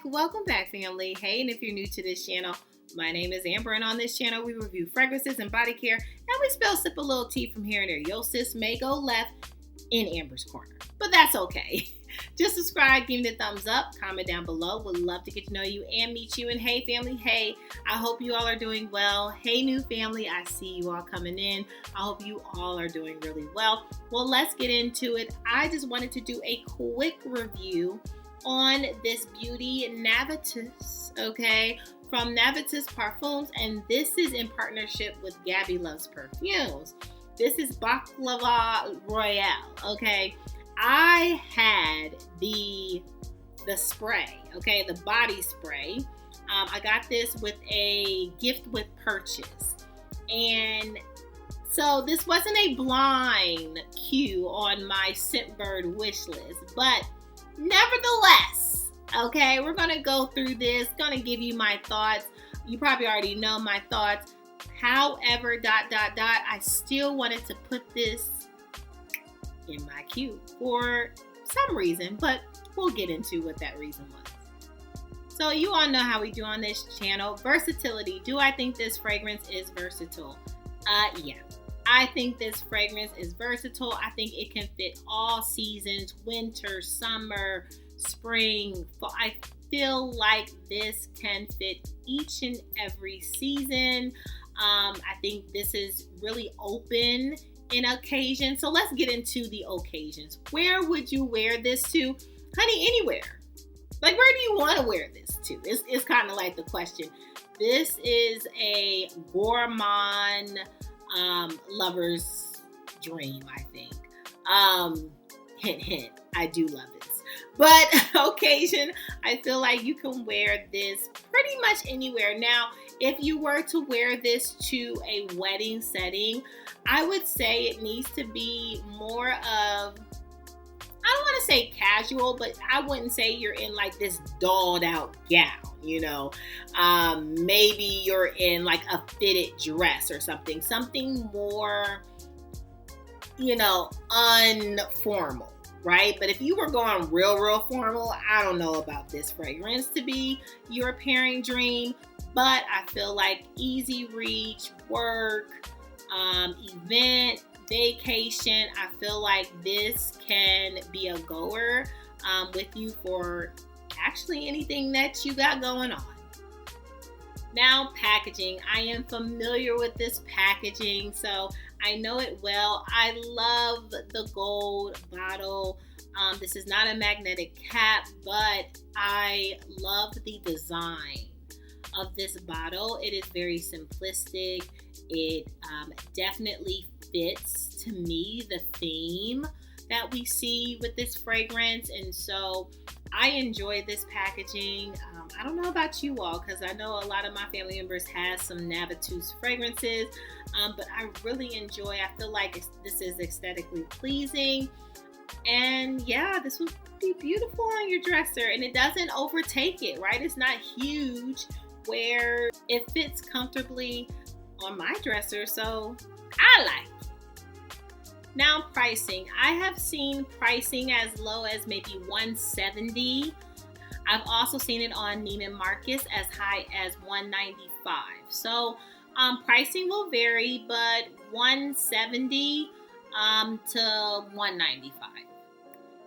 Welcome back, family. Hey, and if you're new to this channel, my name is Amber, and on this channel we review fragrances and body care, and we sip a little tea from here and there. Yo sis may go left in Amber's corner, but that's okay. Just subscribe, give me the thumbs up, comment down below. Would love to get to know you and meet you. And hey, family, hey, I hope you all are doing well. Hey, new family, I see you all coming in. I hope you all are doing really well. Well, let's get into it. I just wanted to do a quick review on this beauty NAVITUS, okay, from NAVITUS Parfums, and this is in partnership with Gabby Loves Perfumes. This is Baklava Royale, okay. I had the spray, okay, the body spray. I got this with a gift with purchase, and so this wasn't a blind queue on my Scentbird wish list, but nevertheless, okay, we're gonna go through this, gonna give you my thoughts. You probably already know my thoughts. However, I still wanted to put this in my queue for some reason, but we'll get into what that reason was. So you all know how we do on this channel. Versatility. Do I think this fragrance is versatile? Yeah. I think this fragrance is versatile. I think it can fit all seasons, winter, summer, spring, fall. I feel like this can fit each and every season. I think this is really open in occasion. So let's get into the occasions. Where would you wear this to? Honey, anywhere. Like, where do you want to wear this to? It's kind of like the question. This is a gourmand lover's dream, I think. Hint, hint, I do love this. But occasion, I feel like you can wear this pretty much anywhere. Now, if you were to wear this to a wedding setting, I would say it needs to be more of, I don't want to say casual, but I wouldn't say you're in like this dolled out gown, you know. Maybe you're in like a fitted dress or something more, you know, unformal, right? But if you were going real formal, I don't know about this fragrance to be your pairing dream, but I feel like easy reach, work, event, vacation, I feel like this can be a goer with you for actually anything that you got going on. Now, packaging. I am familiar with this packaging, so I know it well. I love the gold bottle. This is not a magnetic cap, but I love the design of this bottle. It is very simplistic. It definitely fits, to me, the theme that we see with this fragrance, and so I enjoy this packaging. I don't know about you all, because I know a lot of my family members have some NAVITUS fragrances, but I really enjoy. I feel like this is aesthetically pleasing, and yeah, this would be beautiful on your dresser, and it doesn't overtake it, right? It's not huge where it fits comfortably on my dresser, so I like it. Now, pricing. I have seen pricing as low as maybe $170. I've also seen it on Neiman Marcus as high as $195. So pricing will vary, but $170 to $195.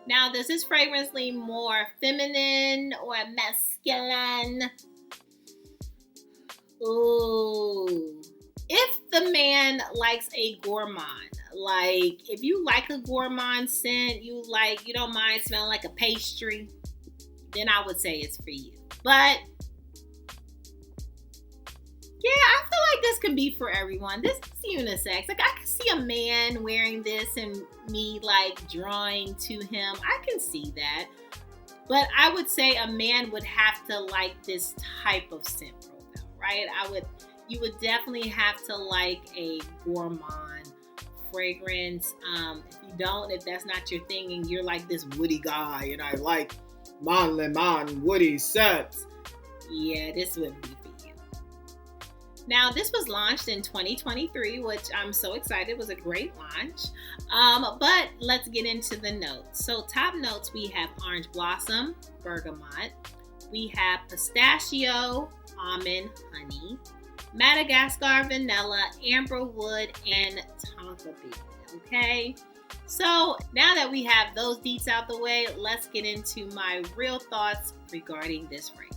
Now, does this fragrance lean more feminine or masculine? Ooh. If the man likes a gourmand, like if you like a gourmand scent, you don't mind smelling like a pastry, then I would say it's for you. But yeah, I feel like this can be for everyone. This is unisex. Like, I can see a man wearing this and me like drawing to him. I can see that. But I would say a man would have to like this type of scent profile, right? You would definitely have to like a gourmand fragrance. If that's not your thing and you're like this woody guy and I like lemon woody scents, yeah, this wouldn't be for you. Now, this was launched in 2023, which I'm so excited. It was a great launch. But let's get into the notes. So top notes, we have orange blossom, bergamot, We have pistachio, almond, honey, Madagascar vanilla, amberwood, and tonka bean. Okay, so now that we have those deets out the way, let's get into my real thoughts regarding this fragrance.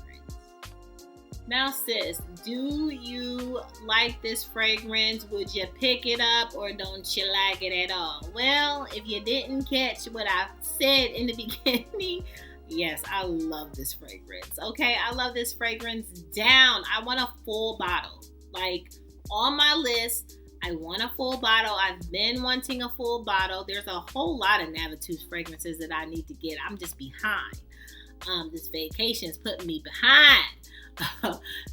Now, sis, do you like this fragrance? Would you pick it up or don't you like it at all? Well, if you didn't catch what I said in the beginning, yes, I love this fragrance. Okay, I love this fragrance down. I want a full bottle. Like, on my list, I want a full bottle. I've been wanting a full bottle. There's a whole lot of NAVITUS fragrances that I need to get. I'm just behind. This vacation is putting me behind.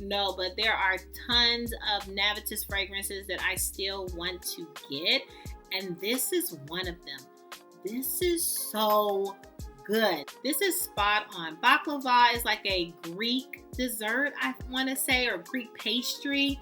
No, but there are tons of NAVITUS fragrances that I still want to get, and this is one of them. This is so good. This is spot on. Baklava is like a Greek dessert, I want to say, or Greek pastry.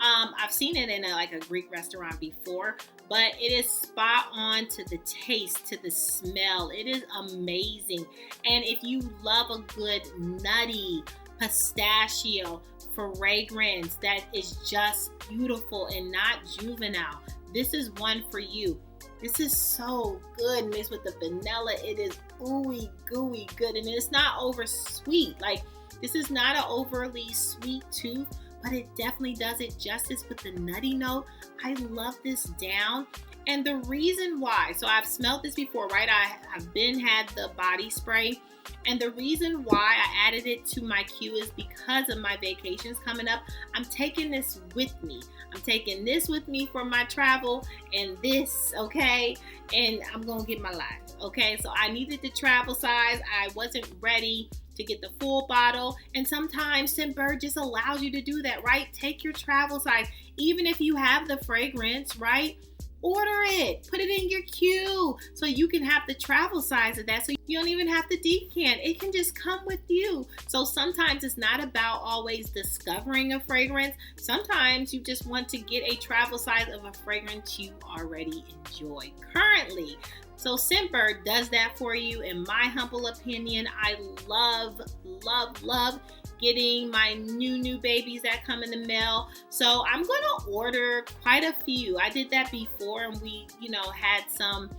I've seen it in a Greek restaurant before, but it is spot on to the taste, to the smell. It is amazing. And if you love a good nutty pistachio fragrance that is just beautiful and not juvenile, this is one for you. This is so good mixed with the vanilla. It is ooey gooey good, and it's not over sweet. Like, this is not an overly sweet tooth, but it definitely does it justice with the nutty note. I love this down. And the reason why, so I've smelled this before, right? I've had the body spray. And the reason why I added it to my queue is because of my vacations coming up. I'm taking this with me. I'm taking this with me for my travel, and this, okay? And I'm going to get my life, okay? So I needed the travel size. I wasn't ready to get the full bottle. And sometimes Scentbird just allows you to do that, right? Take your travel size. Even if you have the fragrance, right? Order it, put it in your queue so you can have the travel size of that, so you don't even have to decant. It can just come with you. So sometimes it's not about always discovering a fragrance. Sometimes you just want to get a travel size of a fragrance you already enjoy currently. So Scentbird does that for you. In my humble opinion, I love, love, love getting my new babies that come in the mail. So I'm going to order quite a few. I did that before, and we, had some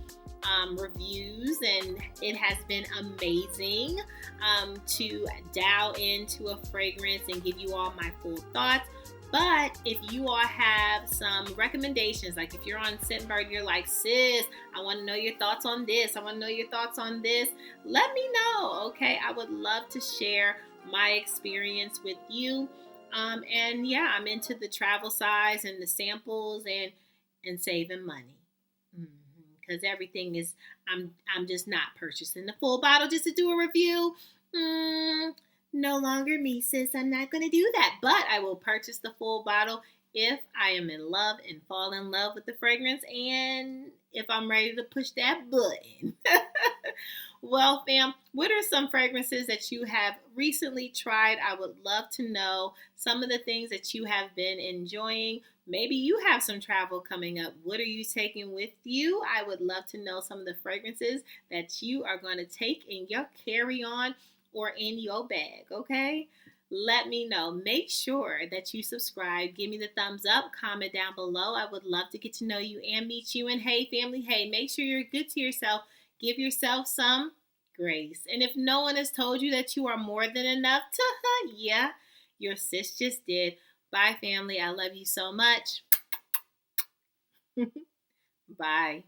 reviews, and it has been amazing to dial into a fragrance and give you all my full thoughts. But if you all have some recommendations, like if you're on Scentbird, you're like, sis, I want to know your thoughts on this. I want to know your thoughts on this. Let me know, okay? I would love to share my experience with you. And yeah, I'm into the travel size and the samples and saving money. Because everything is, I'm just not purchasing the full bottle just to do a review. No longer me, sis. I'm not going to do that. But I will purchase the full bottle if I am in love and fall in love with the fragrance, and if I'm ready to push that button. Well, fam, what are some fragrances that you have recently tried? I would love to know some of the things that you have been enjoying. Maybe you have some travel coming up. What are you taking with you? I would love to know some of the fragrances that you are going to take in your carry-on or in your bag, okay? Let me know. Make sure that you subscribe. Give me the thumbs up. Comment down below. I would love to get to know you and meet you. And hey, family, hey, make sure you're good to yourself. Give yourself some grace. And if no one has told you that you are more than enough, yeah, your sis just did. Bye, family. I love you so much. Bye.